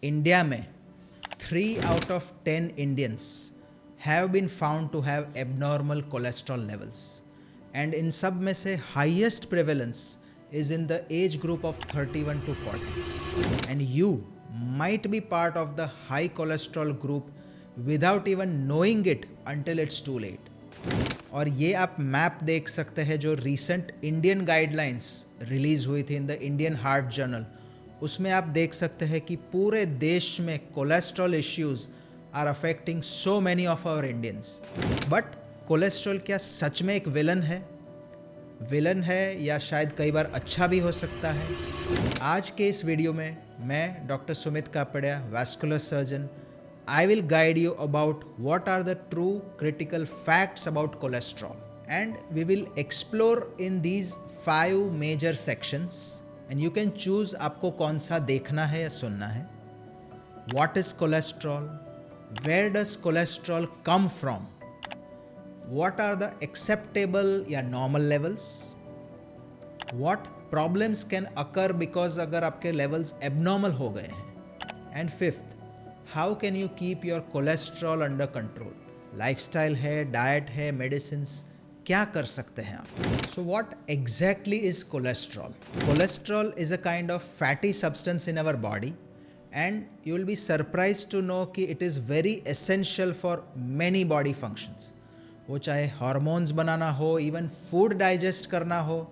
India में 3 out of 10 Indians have been found to have abnormal cholesterol levels, and in सब में से highest prevalence is in the age group of 31 to 40, and you might be part of the high cholesterol group without even knowing it until it's too late. और ये आप map देख सकते हैं जो रिसेंट इंडियन गाइडलाइंस रिलीज हुई थी in the Indian Heart Journal, उसमें आप देख सकते हैं कि पूरे देश में cholesterol issues are affecting so many of our Indians. But cholesterol क्या सच में एक विलन है? विलन है या शायद कई बार अच्छा भी हो सकता है? आज के इस वीडियो में मैं doctor Sumit Kapadia, vascular surgeon, I will guide you about what are the true critical facts about cholesterol, and we will explore in these 5 major sections and you can choose आपको कौन सा देखना है या सुनना है. What is cholesterol? Where does cholesterol come from? What are the acceptable या normal levels? What problems can occur because अगर आपके levels abnormal हो गए हैं? And fifth, how can you keep your cholesterol under control? Lifestyle है, diet है, medicines, क्या कर सकते हैं आप? So what exactly is cholesterol? Cholesterol is a kind of fatty substance in our body, and you will be surprised to know कि it is very essential for many body functions. वो चाहे hormones बनाना हो, even food digest करना हो,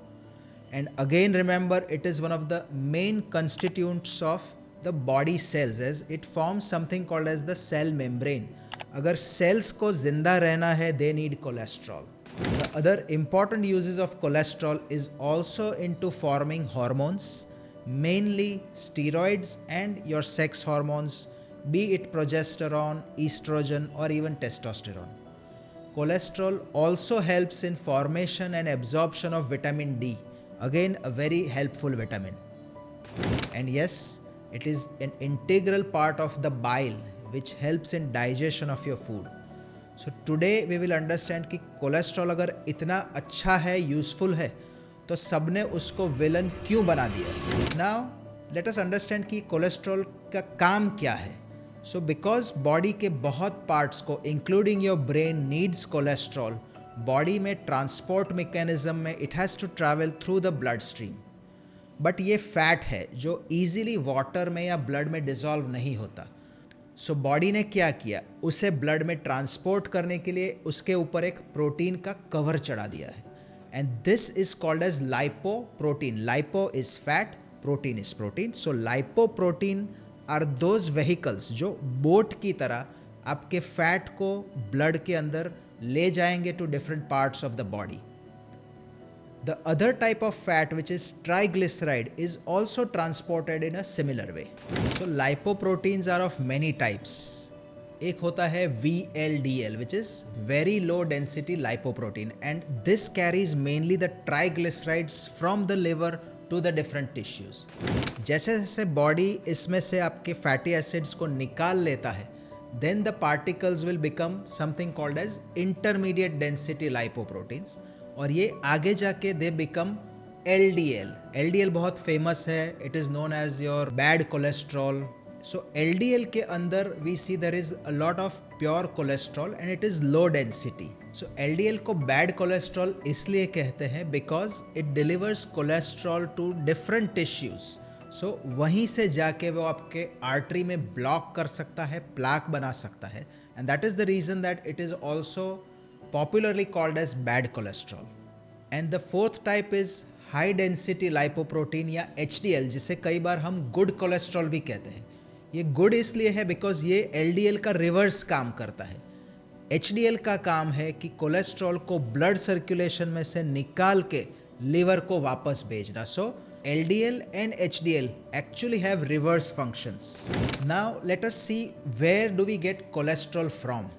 and again remember it is one of the main constituents of the body cells, as it forms something called as the cell membrane. अगर cells को जिंदा रहना है, they need cholesterol. The other important uses of cholesterol is also into forming hormones, mainly steroids and your sex hormones, be it progesterone, estrogen or even testosterone. Cholesterol also helps in formation and absorption of vitamin D, again a very helpful vitamin. And yes, it is an integral part of the bile which helps in digestion of your food. So today we will understand कि cholesterol अगर इतना अच्छा है, useful है, तो सबने उसको villain क्यों बना दिया. नाउ लेट अस अंडरस्टैंड कि कोलेस्ट्रॉल का काम क्या है. सो बिकॉज बॉडी के बहुत पार्ट्स को including your brain needs cholesterol, body में ट्रांसपोर्ट मैकेनिज्म में it has to travel through the blood stream. But ये फैट है जो ईजिली वाटर में या ब्लड में डिज़ोल्व नहीं होता. सो बॉडी ने क्या किया, उसे ब्लड में ट्रांसपोर्ट करने के लिए उसके ऊपर एक प्रोटीन का कवर चढ़ा दिया है, and this is called as lipoprotein. Lipo is fat, protein is protein. So lipoprotein are those vehicles जो बोट की तरह आपके फैट को ब्लड के अंदर ले जाएंगे to different parts of the body. The other type of fat, which is triglyceride, is also transported in a similar way. So lipoproteins are of many types. एक होता है VLDL, which is very low density lipoprotein, and this carries mainly the triglycerides from the liver to the different tissues. जैसे जैसे body इसमें से आपके fatty acids को निकाल लेता है, then the particles will become something called as intermediate density lipoproteins, और ये आगे जाके दे बिकम LDL. LDL बहुत फेमस है, it is known as your bad cholesterol. So LDL के अंदर we see there is a lot of pure cholesterol and it is low density. So LDL को bad cholesterol इसलिए कहते हैं because it delivers cholesterol to different tissues. So वहीं से जाके वो आपके आर्टरी में ब्लॉक कर सकता है, प्लाक बना सकता है, and that is the reason that it is also popularly called as bad cholesterol. And the fourth type is high density lipoprotein या HDL, जिसे कई बार हम good cholesterol भी कहते हैं. ये good इसलिए है because ये LDL का रिवर्स काम करता है. HDL का काम है कि कोलेस्ट्रॉल को ब्लड सर्कुलेशन में से निकाल के लिवर को वापस भेजना. So LDL and HDL actually have reverse functions. Now let us see where do we get cholesterol from.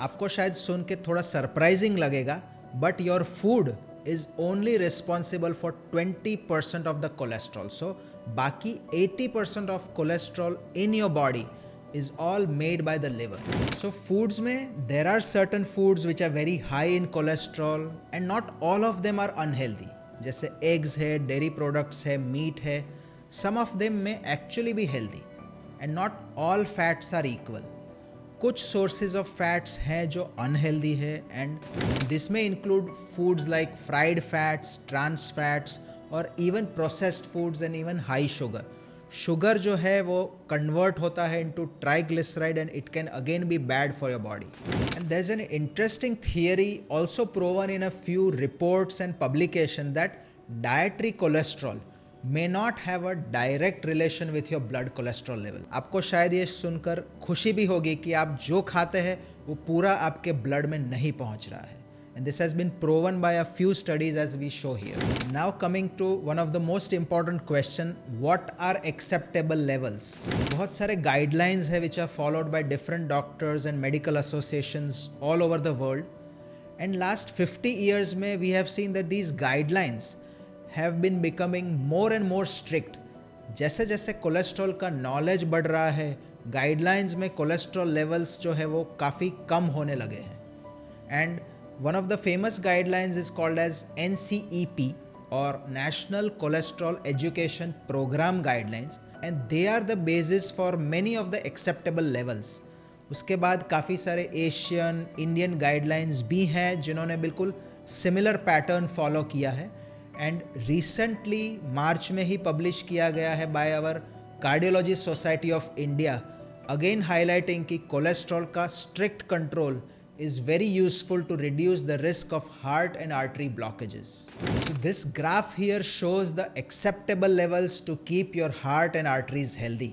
आपको शायद सुन के थोड़ा सरप्राइजिंग लगेगा, but your food is only responsible for 20% of the cholesterol. So बाकी 80% of cholesterol in your body is all made by the liver. So foods में there are certain foods which are very high in cholesterol and not all of them are unhealthy. जैसे eggs है, dairy products है, meat है, some of them may actually be healthy. And not all fats are equal. कुछ sources of fats हैं जो unhealthy है and this में include foods like fried fats, trans fats और even processed foods and even high sugar. Sugar जो है वो convert होता है into triglyceride and it can again be bad for your body. And there is an interesting theory also proven in a few reports and publication that dietary cholesterol may not have a direct relation with your blood cholesterol level. आपको शायद ये सुनकर खुशी भी होगी कि आप जो खाते हैं वो पूरा आपके ब्लड में नहीं पहुंच रहा है. And this has been proven by a few studies as we show here. Now coming to one of the most important question, what are acceptable levels? बहुत सारे guidelines है which are followed by different doctors and medical associations all over the world. And last 50 years में we have seen that these guidelines have been becoming more and more strict. जैसे जैसे cholesterol का knowledge बढ़ रहा है, guidelines में cholesterol levels जो है वो काफ़ी कम होने लगे हैं. And one of the famous guidelines is called as NCEP और national cholesterol education programme guidelines and they are the basis for many of the acceptable levels. उसके बाद काफ़ी सारे एशियन, इंडियन गाइडलाइंस भी हैं जिन्होंने बिल्कुल सिमिलर पैटर्न फॉलो किया है. एंड रिसेंटली मार्च में ही पब्लिश किया गया है by our cardiology society of India, again highlighting कि कोलेस्ट्रॉल का strict control is very useful to reduce the risk of heart and artery blockages. So this graph here shows the acceptable levels to keep your heart and arteries healthy.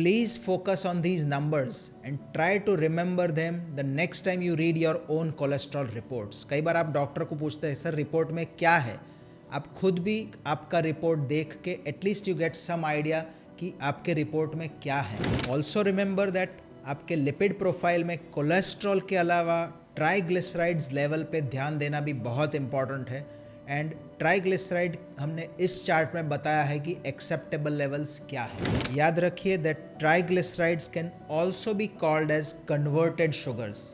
Please focus on these numbers and try to remember them the next time you read your own cholesterol reports. कई बार आप doctor को पूछते हैं sir report में क्या है, आप खुद भी आपका रिपोर्ट देख के at least you get some idea कि आपके रिपोर्ट में क्या है. ऑल्सो रिमेंबर दैट आपके लिपिड प्रोफाइल में कोलेस्ट्रॉल के अलावा ट्राइग्लिसराइड्स लेवल पे ध्यान देना भी बहुत इंपॉर्टेंट है. एंड ट्राइग्लिसराइड हमने इस चार्ट में बताया है कि एक्सेप्टेबल लेवल्स क्या है. याद रखिए that triglycerides can also be called as converted sugars.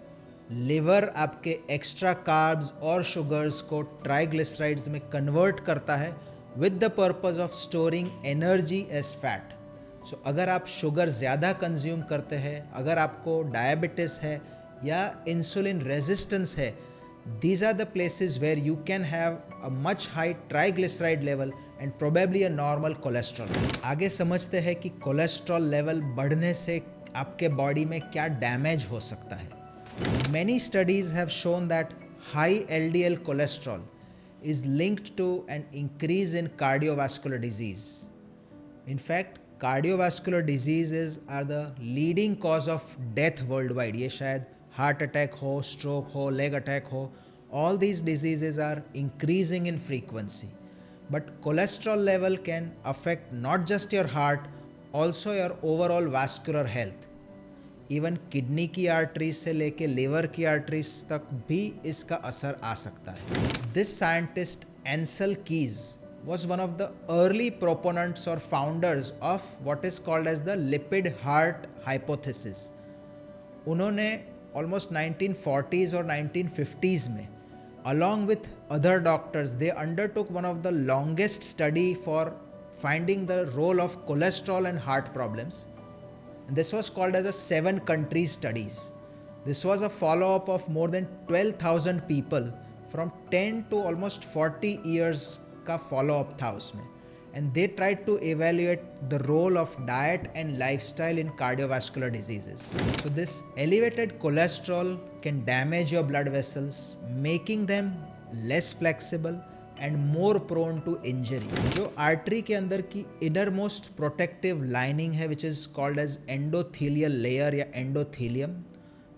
Liver आपके एक्स्ट्रा कार्ब्स और शुगर्स को ट्राइग्लिसराइड्स में कन्वर्ट करता है with the purpose of storing energy as fat. So अगर आप शुगर ज़्यादा कंज्यूम करते हैं, अगर आपको डायबिटीज़ है या इंसुलिन रेजिस्टेंस है, these are the places where you can have a much high triglyceride level and probably a normal cholesterol. आगे समझते हैं कि कोलेस्ट्रॉल लेवल बढ़ने से आपके बॉडी में क्या डैमेज हो सकता है. Many studies have shown that high LDL cholesterol is linked to an increase in cardiovascular disease. In fact, cardiovascular diseases are the leading cause of death worldwide. ये शायद हार्ट अटैक हो, stroke हो, leg attack हो, all these diseases are increasing in frequency. But cholesterol level can affect not just your heart, also your overall vascular health. Even kidney की arteries से लेके liver की arteries तक भी इसका असर आ सकता है. This scientist Anselm keys was one of the early proponents or founders of what is called as the lipid heart hypothesis. उन्होंने almost 1940s or 1950s में along with other doctors they undertook one of the longest study for finding the role of cholesterol and heart problems. And this was called as a 7 country studies. This was a follow-up of more than 12,000 people from 10 to almost 40 years का follow-up था उसमें. And they tried to evaluate the role of diet and lifestyle in cardiovascular diseases. So this elevated cholesterol can damage your blood vessels, making them less flexible and more prone to injury. जो artery के अंदर की innermost protective lining है which is called as endothelial layer या endothelium,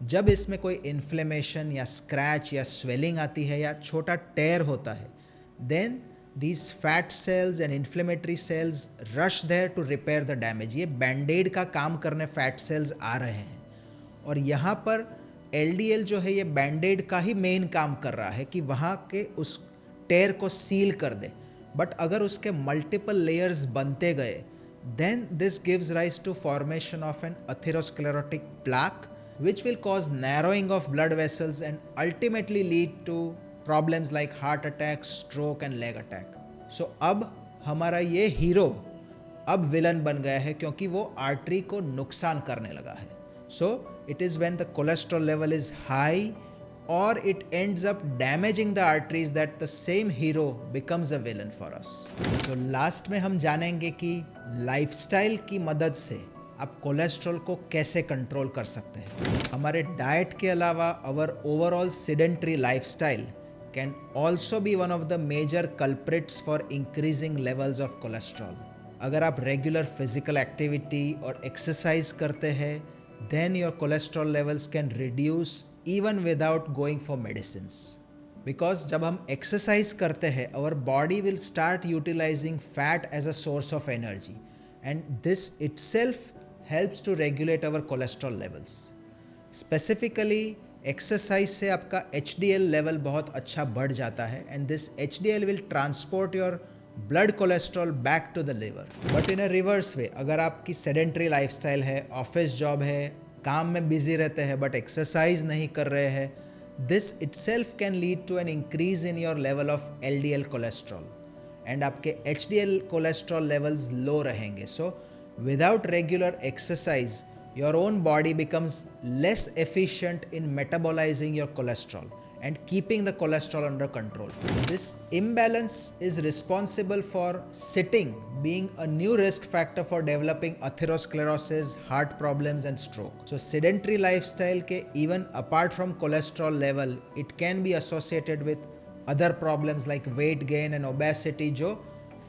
जब इसमें कोई inflammation या scratch या swelling आती है या छोटा tear होता है, then these fat cells and inflammatory cells rush there to repair the damage. ये बैंडेड का काम करने फैट सेल्स आ रहे हैं और यहाँ पर LDL जो है ये बैंडेड का ही मेन काम कर रहा है कि वहाँ के उस टेयर को सील कर दे. बट अगर उसके मल्टीपल लेयर्स बनते गए then this gives rise to formation of an atherosclerotic plaque which will cause narrowing of blood vessels and ultimately lead to problems like heart attack, stroke and leg attack. So अब हमारा ये hero अब villain बन गया है क्योंकि वो artery को नुकसान करने लगा है. So it is when the cholesterol level is high or it ends up damaging the arteries that the same hero becomes a villain for us. So last में हम जानेंगे कि लाइफस्टाइल की मदद से आप कोलेस्ट्रॉल को कैसे कंट्रोल कर सकते हैं. हमारे डाइट के अलावा our overall sedentary lifestyle can also be one of the major culprits for increasing levels of cholesterol. अगर आप रेगुलर फिजिकल एक्टिविटी और एक्सरसाइज करते हैं then your cholesterol levels can reduce even without going for medicines. Because जब हम exercise करते हैं our body will start utilizing fat as a source of energy and this itself helps to regulate our cholesterol levels. Specifically exercise से आपका HDL level बहुत अच्छा बढ़ जाता है and this HDL will transport your blood cholesterol back to the liver. But in a reverse way, अगर आपकी sedentary lifestyle है, ऑफिस जॉब है, काम में बिजी रहते हैं बट एक्सरसाइज नहीं कर रहे हैं, this itself can lead to an increase in your level of LDL cholesterol and आपके HDL कोलेस्ट्रॉल लेवल्स लो रहेंगे. So without regular exercise your own body becomes less efficient in metabolizing your cholesterol and keeping the cholesterol under control. This imbalance is responsible for sitting being a new risk factor for developing atherosclerosis, heart problems and stroke. So sedentary lifestyle ke even apart from cholesterol level, it can be associated with other problems like weight gain and obesity जो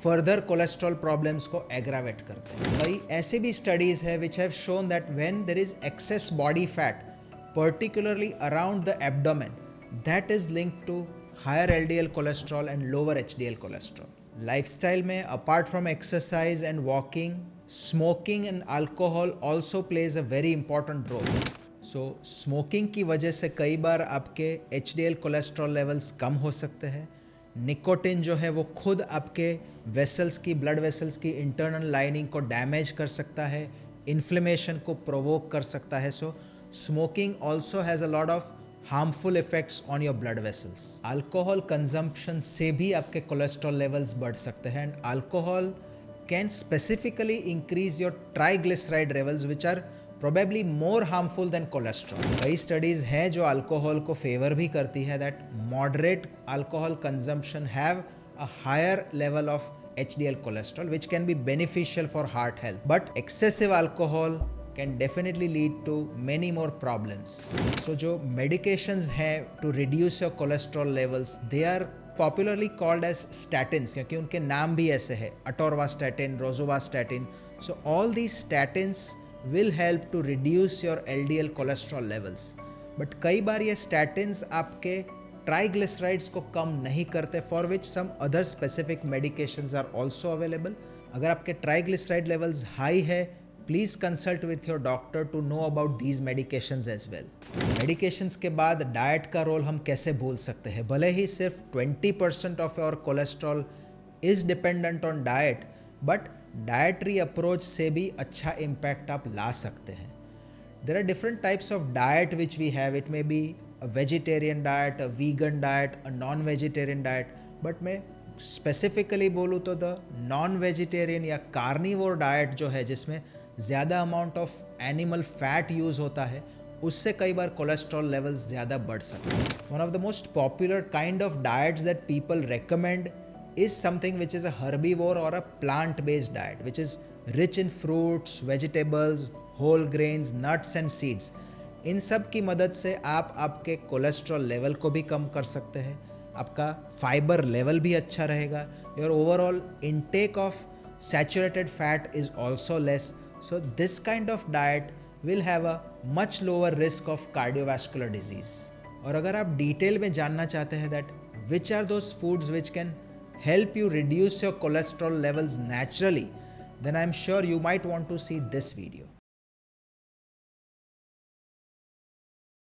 further cholesterol problems को aggravate करते हैं. कई ऐसे भी studies है which have shown that when there is excess body fat particularly around the abdomen that is linked to higher LDL cholesterol and lower HDL cholesterol. Lifestyle में apart from exercise and walking, smoking and alcohol also plays a very important role. So smoking की वजह से कई बार आपके HDL cholesterol levels कम हो सकते हैं. Nicotine जो है वो खुद आपके वेसल्स की, ब्लड वेसल्स की इंटरनल लाइनिंग को डैमेज कर सकता है, इन्फ्लेमेशन को प्रोवोक कर सकता है. So smoking also has a lot of harmful effects on your blood vessels. Alcohol consumption से भी आपके कोलेस्ट्रॉल लेवल्स बढ़ सकते हैं and alcohol can specifically increase your triglyceride levels which are probably more harmful than cholesterol. कई studies हैं जो alcohol को फेवर भी करती है that moderate alcohol consumption have a higher level of HDL cholesterol which can be beneficial for heart health. But excessive alcohol can definitely lead to many more problems. So जो medications हैं to reduce your cholesterol levels, they are popularly called as statins क्योंकि उनके नाम भी ऐसे हैं, atorvastatin, rosuvastatin. So all these statins will help to reduce your LDL cholesterol levels. But कई बार ये statins आपके triglycerides को कम नहीं करते, for which some other specific medications are also available. अगर आपके triglyceride levels high है, please consult with your doctor to know about these medications as well. Medications के बाद diet का रोल हम कैसे भूल सकते हैं. भले ही सिर्फ 20% of your cholesterol is dependent on diet, but dietary approach से भी अच्छा इम्पैक्ट आप ला सकते हैं. There are different types of diet which we have. It may be a vegetarian diet, a vegan diet, a non vegetarian diet. But मैं specifically बोलूँ तो द नॉन वेजिटेरियन या कार्निवोर डाइट जो है जिसमें ज़्यादा amount of animal fat use होता है, उससे कई बार कोलेस्ट्रॉल लेवल्स ज़्यादा बढ़ सकते हैं. One of the most popular kind of diets that people recommend is something which is a herbivore or a plant based diet which is rich in fruits, vegetables, whole grains, nuts and seeds. इन सब की मदद से आप आपके cholesterol level को भी कम कर सकते हैं, आपका फाइबर लेवल भी अच्छा रहेगा, your overall intake of saturated fat is also less. So this kind of diet will have a much lower risk of cardiovascular disease. और अगर आप डिटेल में जानना चाहते हैं that which are those foods which can help you reduce your cholesterol levels naturally, then I'm sure you might want to see this video.